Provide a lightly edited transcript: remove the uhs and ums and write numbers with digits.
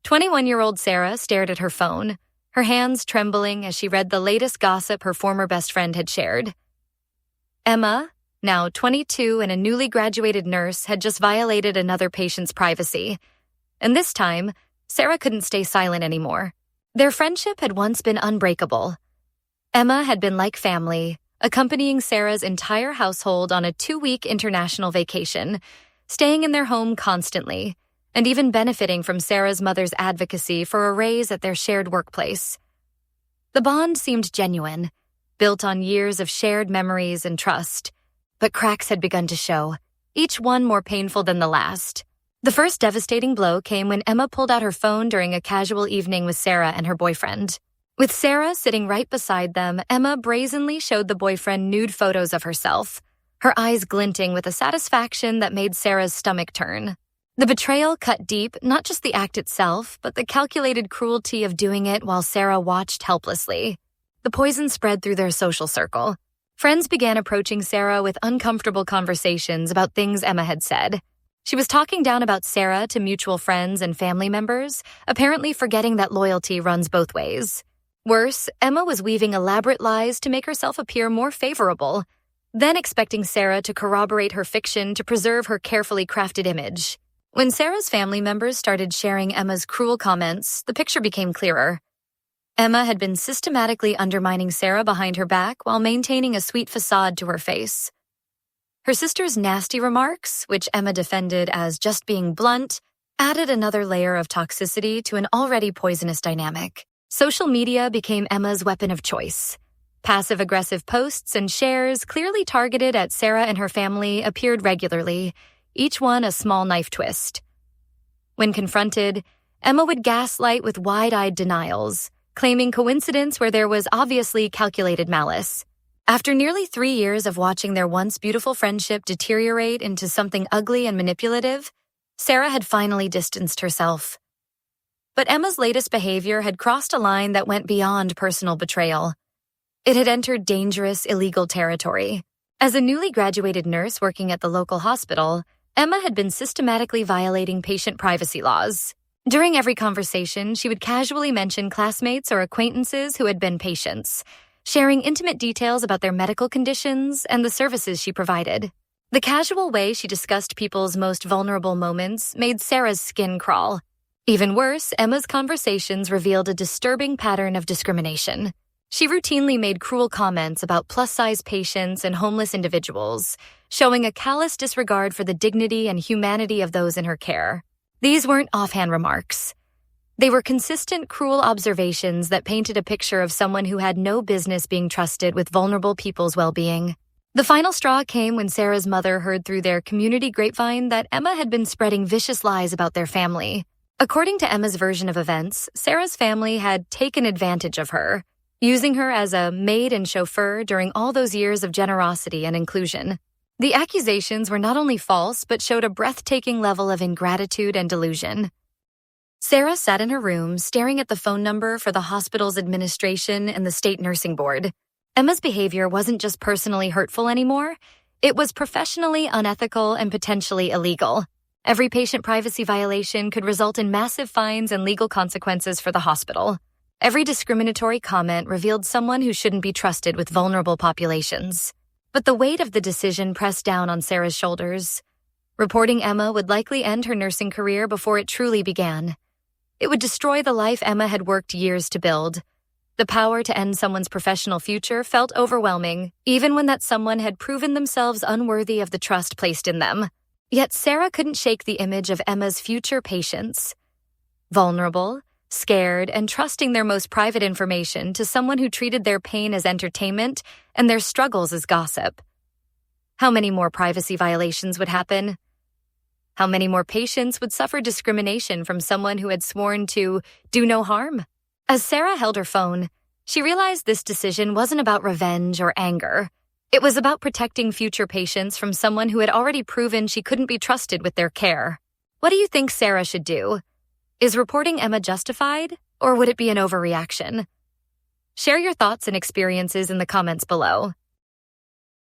21-year-old Sarah stared at her phone, her hands trembling as she read the latest gossip her former best friend had shared. Emma, now 22 and a newly graduated nurse, had just violated another patient's privacy. And this time, Sarah couldn't stay silent anymore. Their friendship had once been unbreakable. Emma had been like family, accompanying Sarah's entire household on a 2-week international vacation, staying in their home constantly, and even benefiting from Sarah's mother's advocacy for a raise at their shared workplace. The bond seemed genuine, built on years of shared memories and trust, but cracks had begun to show, each one more painful than the last. The first devastating blow came when Emma pulled out her phone during a casual evening with Sarah and her boyfriend. With Sarah sitting right beside them, Emma brazenly showed the boyfriend nude photos of herself, her eyes glinting with a satisfaction that made Sarah's stomach turn. The betrayal cut deep, not just the act itself, but the calculated cruelty of doing it while Sarah watched helplessly. The poison spread through their social circle. Friends began approaching Sarah with uncomfortable conversations about things Emma had said. She was talking down about Sarah to mutual friends and family members, apparently forgetting that loyalty runs both ways. Worse, Emma was weaving elaborate lies to make herself appear more favorable, then expecting Sarah to corroborate her fiction to preserve her carefully crafted image. When Sarah's family members started sharing Emma's cruel comments, the picture became clearer. Emma had been systematically undermining Sarah behind her back while maintaining a sweet facade to her face. Her sister's nasty remarks, which Emma defended as just being blunt, added another layer of toxicity to an already poisonous dynamic. Social media became Emma's weapon of choice. Passive-aggressive posts and shares clearly targeted at Sarah and her family appeared regularly, each one a small knife twist. When confronted, Emma would gaslight with wide-eyed denials, claiming coincidence where there was obviously calculated malice. After nearly 3 years of watching their once beautiful friendship deteriorate into something ugly and manipulative, Sarah had finally distanced herself. But Emma's latest behavior had crossed a line that went beyond personal betrayal. It had entered dangerous, illegal territory. As a newly graduated nurse working at the local hospital, Emma had been systematically violating patient privacy laws. During every conversation, she would casually mention classmates or acquaintances who had been patients, sharing intimate details about their medical conditions and the services she provided. The casual way she discussed people's most vulnerable moments made Sarah's skin crawl. Even worse, Emma's conversations revealed a disturbing pattern of discrimination. She routinely made cruel comments about plus-size patients and homeless individuals, showing a callous disregard for the dignity and humanity of those in her care. These weren't offhand remarks. They were consistent, cruel observations that painted a picture of someone who had no business being trusted with vulnerable people's well-being. The final straw came when Sarah's mother heard through their community grapevine that Emma had been spreading vicious lies about their family. According to Emma's version of events, Sarah's family had taken advantage of her, using her as a maid and chauffeur during all those years of generosity and inclusion. The accusations were not only false, but showed a breathtaking level of ingratitude and delusion. Sarah sat in her room, staring at the phone number for the hospital's administration and the state nursing board. Emma's behavior wasn't just personally hurtful anymore, it was professionally unethical and potentially illegal. Every patient privacy violation could result in massive fines and legal consequences for the hospital. Every discriminatory comment revealed someone who shouldn't be trusted with vulnerable populations. But the weight of the decision pressed down on Sarah's shoulders. Reporting Emma would likely end her nursing career before it truly began. It would destroy the life Emma had worked years to build. The power to end someone's professional future felt overwhelming, even when that someone had proven themselves unworthy of the trust placed in them. Yet Sarah couldn't shake the image of Emma's future patients. Vulnerable, scared, and trusting their most private information to someone who treated their pain as entertainment and their struggles as gossip. How many more privacy violations would happen? How many more patients would suffer discrimination from someone who had sworn to do no harm? As Sarah held her phone, she realized this decision wasn't about revenge or anger. It was about protecting future patients from someone who had already proven she couldn't be trusted with their care. What do you think Sarah should do? Is reporting Emma justified, or would it be an overreaction? Share your thoughts and experiences in the comments below.